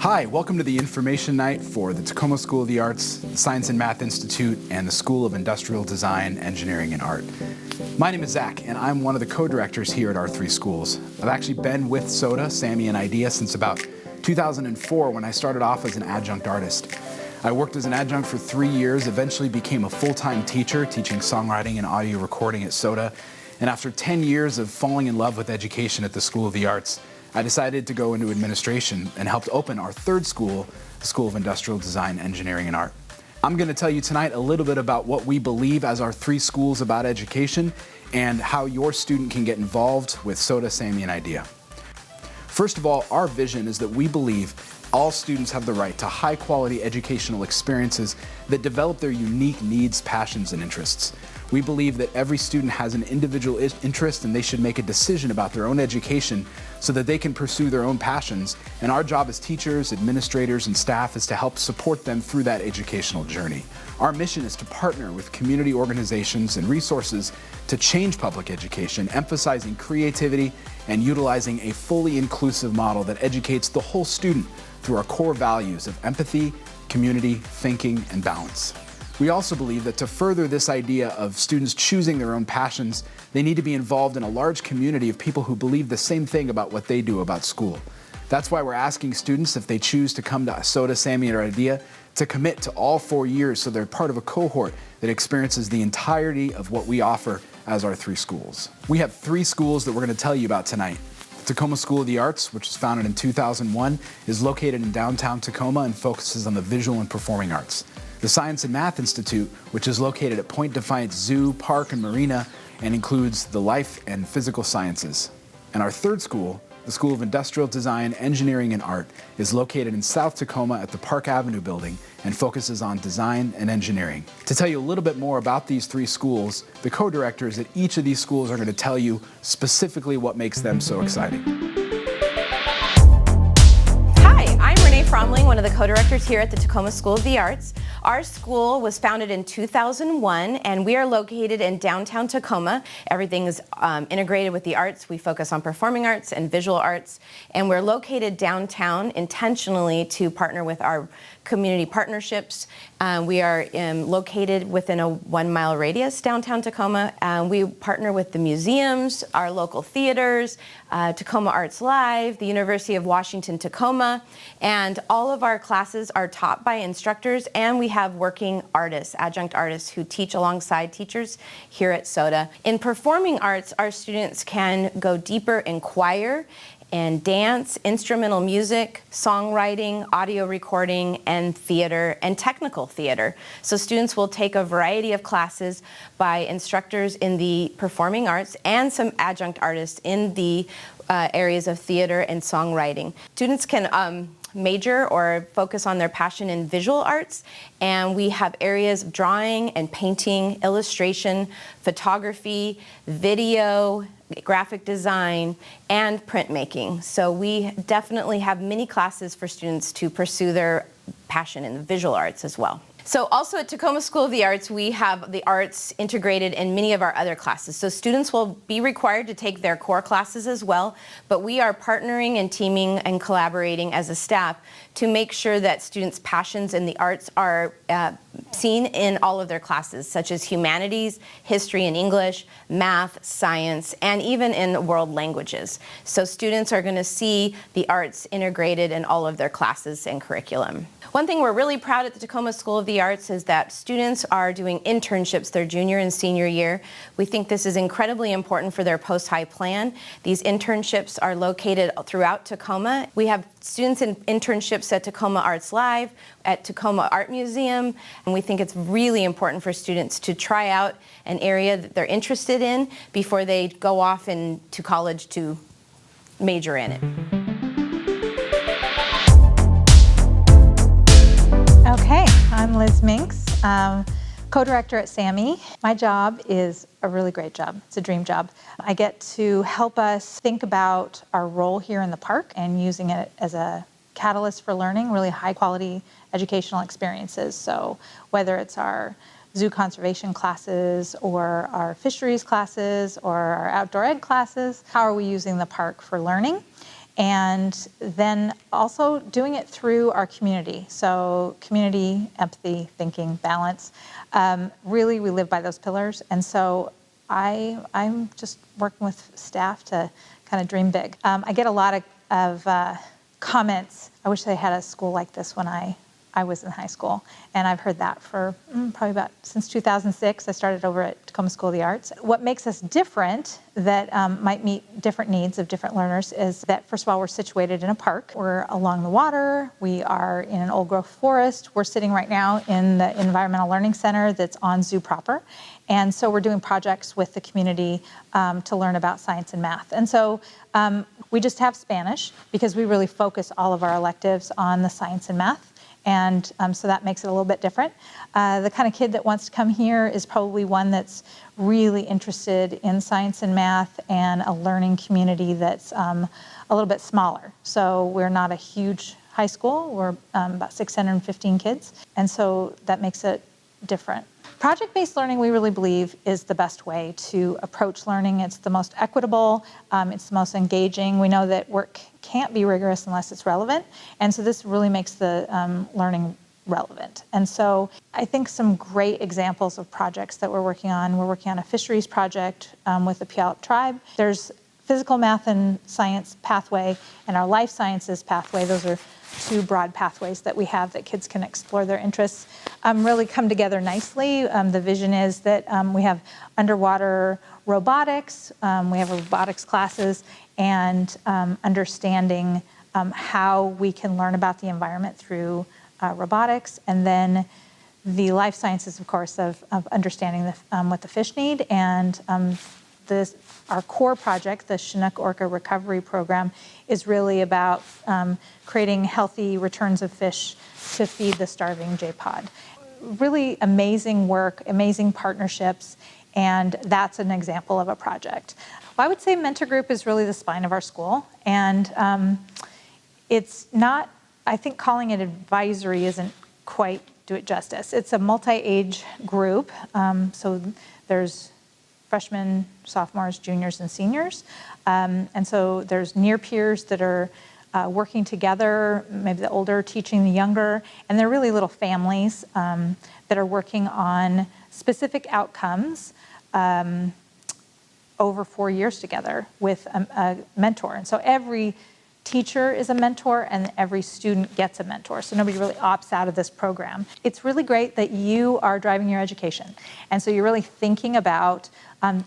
Hi, welcome to the information night for the Tacoma School of the Arts, the Science and Math Institute, and the School of Industrial Design, Engineering, and Art. My name is Zach, and I'm one of the co-directors here at our three schools. I've actually been with SOTA, SAMI and IDEA since about 2004 when I started off as an adjunct artist. I worked as an adjunct for 3 years, eventually became a full-time teacher teaching songwriting and audio recording at SOTA, and after 10 years of falling in love with education at the School of the Arts, I decided to go into administration and helped open our third school, the School of Industrial Design, Engineering, and Art. I'm going to tell you tonight a little bit about what we believe as our three schools about education and how your student can get involved with SOTA, SAMI, and IDEA. First of all, our vision is that we believe all students have the right to high-quality educational experiences that develop their unique needs, passions, and interests. We believe that every student has an individual interest and they should make a decision about their own education so that they can pursue their own passions. And our job as teachers, administrators, and staff is to help support them through that educational journey. Our mission is to partner with community organizations and resources to change public education, emphasizing creativity and utilizing a fully inclusive model that educates the whole student through our core values of empathy, community, thinking, and balance. We also believe that to further this idea of students choosing their own passions, they need to be involved in a large community of people who believe the same thing about what they do about school. That's why we're asking students, if they choose to come to SOTA, SAMI, or IDEA, to commit to all 4 years so they're part of a cohort that experiences the entirety of what we offer as our three schools. We have 3 schools that we're going to tell you about tonight. The Tacoma School of the Arts, which was founded in 2001, is located in downtown Tacoma and focuses on the visual and performing arts. The Science and Math Institute, which is located at Point Defiance Zoo, Park, and Marina, and includes the life and physical sciences. And our third school, the School of Industrial Design, Engineering, and Art, is located in South Tacoma at the Park Avenue building and focuses on design and engineering. To tell you a little bit more about these 3 schools, the co-directors at each of these schools are going to tell you specifically what makes them so exciting. Hi, I'm Renee Promling, one of the co-directors here at the Tacoma School of the Arts. Our school was founded in 2001, and we are located in downtown Tacoma. Everything is integrated with the arts. We focus on performing arts and visual arts, and we're located downtown intentionally to partner with our community partnerships. We are located within a 1-mile radius downtown Tacoma. We partner with the museums, our local theaters, Tacoma Arts Live, the University of Washington Tacoma, and all of our classes are taught by instructors, and we have working artists, adjunct artists who teach alongside teachers here at SOTA. In performing arts, our students can go deeper in choir and dance, instrumental music, songwriting, audio recording, and theater, and technical theater. So students will take a variety of classes by instructors in the performing arts and some adjunct artists in the areas of theater and songwriting. Students can major or focus on their passion in visual arts, and we have areas of drawing and painting, illustration, photography, video, graphic design, and printmaking. So we definitely have many classes for students to pursue their passion in the visual arts as well. So also at Tacoma School of the Arts, we have the arts integrated in many of our other classes. So students will be required to take their core classes as well, but we are partnering and teaming and collaborating as a staff to make sure that students' passions in the arts are seen in all of their classes, such as humanities, history and English, math, science, and even in world languages. So students are going to see the arts integrated in all of their classes and curriculum. One thing we're really proud at the Tacoma School of the Arts is that students are doing internships their junior and senior year. We think this is incredibly important for their post-high plan. These internships are located throughout Tacoma. We have students in internships at Tacoma Arts Live, at Tacoma Art Museum, and we think it's really important for students to try out an area that they're interested in before they go off into college to major in it. Okay, I'm Liz Minks, co-director at SAMI. My job is a really great job. It's a dream job. I get to help us think about our role here in the park and using it as a catalyst for learning, really high quality educational experiences. So whether it's our zoo conservation classes or our fisheries classes or our outdoor ed classes, how are we using the park for learning? And then also doing it through our community. So community, empathy, thinking, balance. Really, we live by those pillars. And so I'm just working with staff to kind of dream big. I get a lot of comments. I wish they had a school like this when I was in high school. And I've heard that for probably since 2006. I started over at Tacoma School of the Arts. What makes us different that might meet different needs of different learners is that, first of all, we're situated in a park. We're along the water. We are in an old growth forest. We're sitting right now in the Environmental Learning Center that's on zoo proper. And so we're doing projects with the community to learn about science and math. And so we just have Spanish because we really focus all of our electives on the science and math. And so that makes it a little bit different. The kind of kid that wants to come here is probably one that's really interested in science and math and a learning community that's a little bit smaller. So we're not a huge high school. We're about 615 kids. And so that makes it different. Project-based learning, we really believe, is the best way to approach learning. It's the most equitable, it's the most engaging. We know that work can't be rigorous unless it's relevant, and so this really makes the learning relevant. And so I think some great examples of projects that we're working on a fisheries project with the Puyallup tribe. There's physical, math, and science pathway and our life sciences pathway. Those are two broad pathways that we have that kids can explore their interests, really come together nicely. The vision is that we have underwater robotics, we have robotics classes, and understanding how we can learn about the environment through robotics, and then the life sciences, of course, of understanding what the fish need, and our core project, the Chinook Orca Recovery Program, is really about creating healthy returns of fish to feed the starving J-pod. Really amazing work, amazing partnerships, and that's an example of a project. Well, I would say Mentor Group is really the spine of our school, and it's not, I think calling it advisory isn't quite do it justice. It's a multi-age group, so there's freshmen, sophomores, juniors, and seniors. And so there's near peers that are working together, maybe the older teaching the younger, and they're really little families that are working on specific outcomes over 4 years together with a mentor. And so every teacher is a mentor and every student gets a mentor. So nobody really opts out of this program. It's really great that you are driving your education. And so you're really thinking about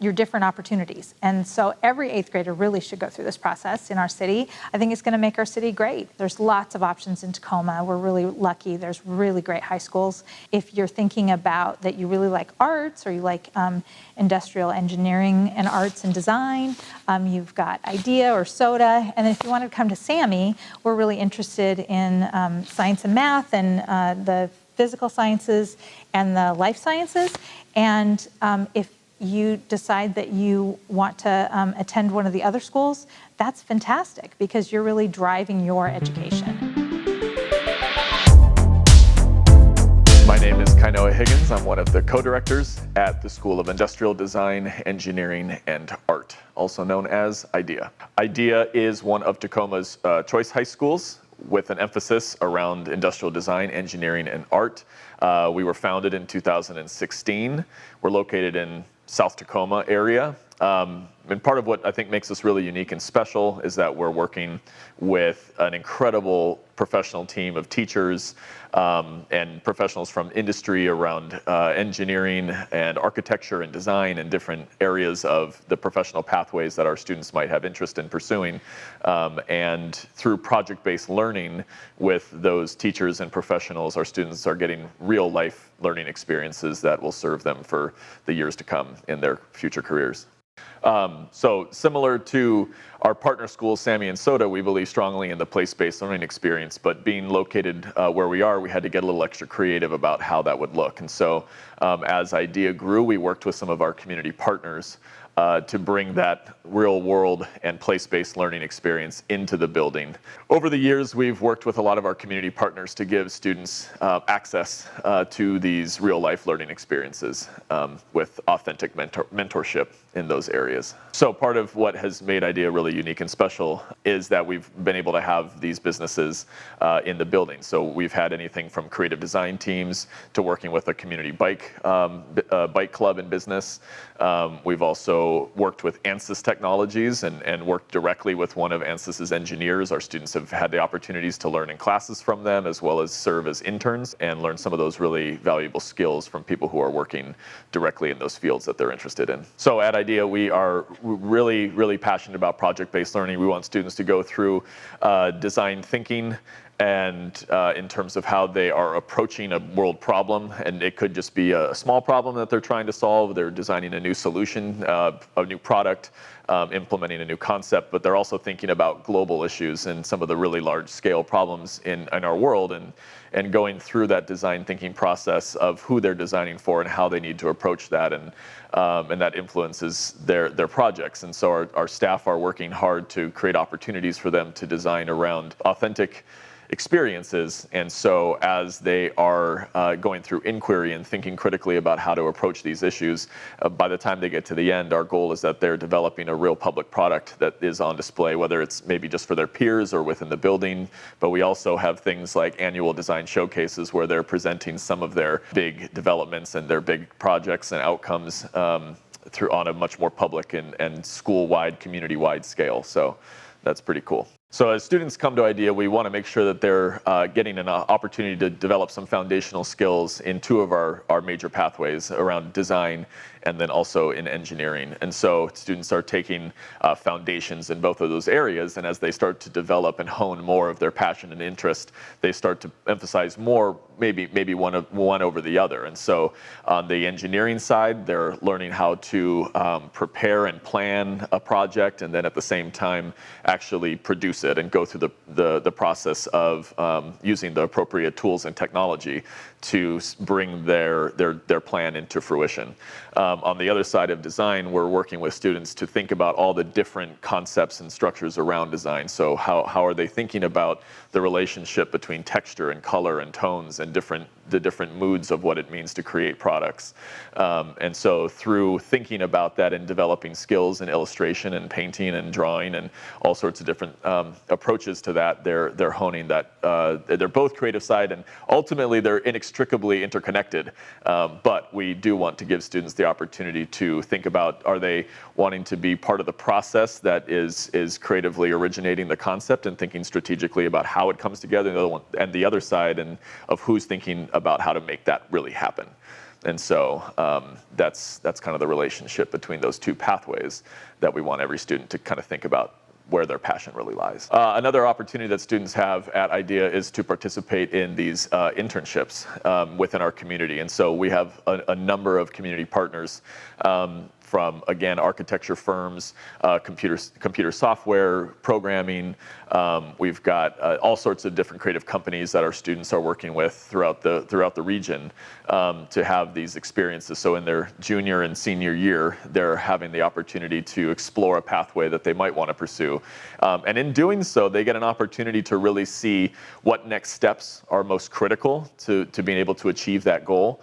your different opportunities. And so every 8th grader really should go through this process in our city. I think it's going to make our city great. There's lots of options in Tacoma. We're really lucky. There's really great high schools. If you're thinking about that you really like arts or you like industrial engineering and arts and design, you've got IDEA or SOTA. And if you want to come to SAMI, we're really interested in science and math and the physical sciences and the life sciences. And if you decide that you want to attend one of the other schools, that's fantastic because you're really driving your education. My name is Kainoa Higgins. I'm one of the co-directors at the School of Industrial Design, Engineering, and Art, also known as IDEA. IDEA is one of Tacoma's choice high schools with an emphasis around industrial design, engineering, and art. We were founded in 2016. We're located in South Tacoma area. And part of what I think makes us really unique and special is that we're working with an incredible professional team of teachers and professionals from industry around engineering and architecture and design and different areas of the professional pathways that our students might have interest in pursuing. And through project-based learning with those teachers and professionals, our students are getting real life learning experiences that will serve them for the years to come in their future careers. So similar to our partner schools, SAMI and SOTA, we believe strongly in the place-based learning experience, but being located where we are, we had to get a little extra creative about how that would look. And so as IDEA grew, we worked with some of our community partners to bring that real world and place-based learning experience into the building. Over the years, we've worked with a lot of our community partners to give students access to these real-life learning experiences with authentic mentorship in those areas. So part of what has made IDEA really unique and special is that we've been able to have these businesses in the building. So we've had anything from creative design teams to working with a community bike club and business. We've also worked with ANSYS Technologies and worked directly with one of ANSYS's engineers. Our students have had the opportunities to learn in classes from them, as well as serve as interns and learn some of those really valuable skills from people who are working directly in those fields that they're interested in. So at IDEA, we are really, really passionate about project-based learning. We want students to go through design thinking and in terms of how they are approaching a world problem. And it could just be a small problem that they're trying to solve. They're designing a new solution, a new product, implementing a new concept, but they're also thinking about global issues and some of the really large-scale problems in our world, and going through that design thinking process of who they're designing for and how they need to approach that, and that influences their projects. And so our staff are working hard to create opportunities for them to design around authentic experiences. And so as they are going through inquiry and thinking critically about how to approach these issues, by the time they get to the end, our goal is that they're developing a real public product that is on display, whether it's maybe just for their peers or within the building. But we also have things like annual design showcases where they're presenting some of their big developments and their big projects and outcomes through on a much more public and school-wide, community-wide scale. So that's pretty cool. So as students come to IDEA, we want to make sure that they're getting an opportunity to develop some foundational skills in two of our major pathways around design and then also in engineering. And so students are taking foundations in both of those areas, and as they start to develop and hone more of their passion and interest, they start to emphasize more maybe one over the other. And so on the engineering side, they're learning how to prepare and plan a project, and then at the same time actually produce it and go through the process of using the appropriate tools and technology to bring their plan into fruition. On the other side of design, we're working with students to think about all the different concepts and structures around design. So how are they thinking about the relationship between texture and color and tones and the different moods of what it means to create products. And so through thinking about that and developing skills in illustration and painting and drawing and all sorts of different approaches to that, they're honing that. They're both creative side, and ultimately they're inextricably interconnected. But we do want to give students the opportunity to think about, are they wanting to be part of the process that is creatively originating the concept and thinking strategically about how it comes together, and the other side and of who's thinking about how to make that really happen. And so that's kind of the relationship between those two pathways that we want every student to kind of think about where their passion really lies. Another opportunity that students have at IDEA is to participate in these internships within our community. And so we have a number of community partners from, again, architecture firms, computer software, programming. We've got all sorts of different creative companies that our students are working with throughout the region to have these experiences. So in their junior and senior year, they're having the opportunity to explore a pathway that they might want to pursue. And in doing so, they get an opportunity to really see what next steps are most critical to being able to achieve that goal.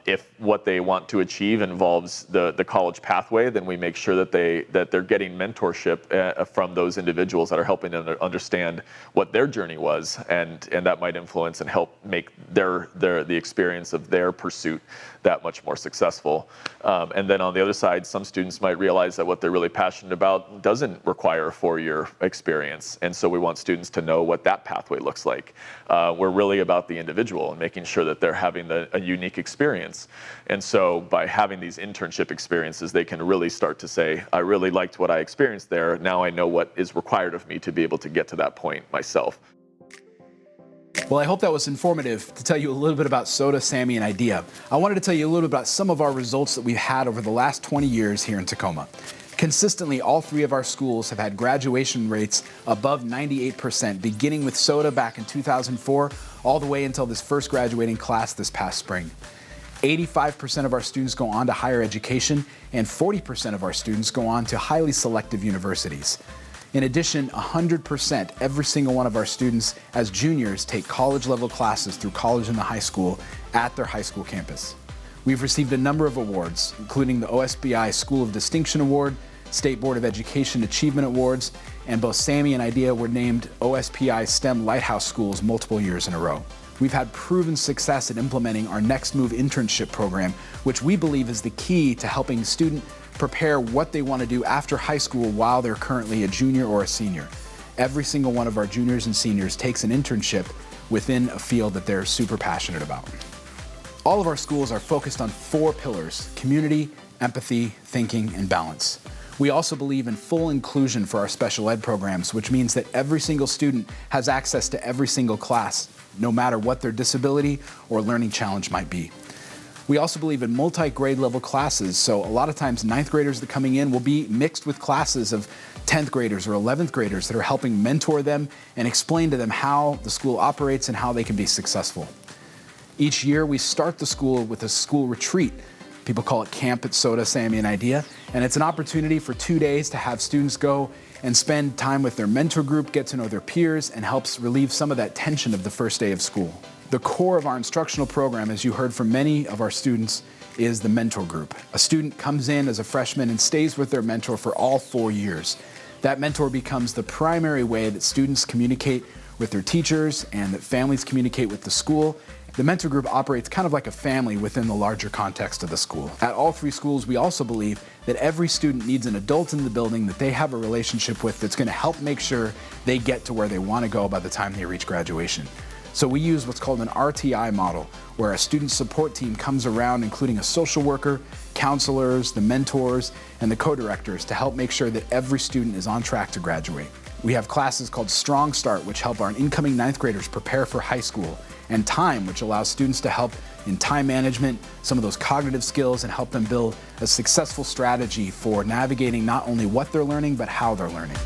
If what they want to achieve involves the college pathway, then we make sure that they're getting mentorship from those individuals that are helping them understand what their journey was, and that might influence and help make the experience of their pursuit that much more successful. And then on the other side, some students might realize that what they're really passionate about doesn't require a 4-year experience, and so we want students to know what that pathway looks like. We're really about the individual and making sure that they're having a unique experience. And so by having these internship experiences, they can really start to say, I really liked what I experienced there. Now I know what is required of me to be able to get to that point myself. Well, I hope that was informative to tell you a little bit about SOTA, SAMI, and IDEA. I wanted to tell you a little bit about some of our results that we've had over the last 20 years here in Tacoma. Consistently, all 3 of our schools have had graduation rates above 98%, beginning with SOTA back in 2004, all the way until this first graduating class this past spring. 85% of our students go on to higher education, and 40% of our students go on to highly selective universities. In addition, 100%, every single one of our students as juniors take college-level classes through college and the high school at their high school campus. We've received a number of awards, including the OSBI School of Distinction Award, State Board of Education Achievement Awards, and both SAMI and IDEA were named OSPI STEM Lighthouse Schools multiple years in a row. We've had proven success at implementing our Next Move internship program, which we believe is the key to helping a student prepare what they want to do after high school while they're currently a junior or a senior. Every single one of our juniors and seniors takes an internship within a field that they're super passionate about. All of our schools are focused on 4 pillars: community, empathy, thinking, and balance. We also believe in full inclusion for our special ed programs, which means that every single student has access to every single class, no matter what their disability or learning challenge might be. We also believe in multi-grade level classes, so a lot of times 9th graders that are coming in will be mixed with classes of 10th graders or 11th graders that are helping mentor them and explain to them how the school operates and how they can be successful. Each year we start the school with a school retreat. People call it Camp at SOTA, SAMI and IDEA, and it's an opportunity for 2 days to have students go and spend time with their mentor group, get to know their peers, and helps relieve some of that tension of the first day of school. The core of our instructional program, as you heard from many of our students, is the mentor group. A student comes in as a freshman and stays with their mentor for all 4 years. That mentor becomes the primary way that students communicate with their teachers and that families communicate with the school. The mentor group operates kind of like a family within the larger context of the school. At all 3 schools, we also believe that every student needs an adult in the building that they have a relationship with that's going to help make sure they get to where they want to go by the time they reach graduation. So we use what's called an RTI model, where a student support team comes around, including a social worker, counselors, the mentors, and the co-directors to help make sure that every student is on track to graduate. We have classes called Strong Start, which help our incoming 9th graders prepare for high school, and Time, which allows students to help in time management, some of those cognitive skills, and help them build a successful strategy for navigating not only what they're learning, but how they're learning.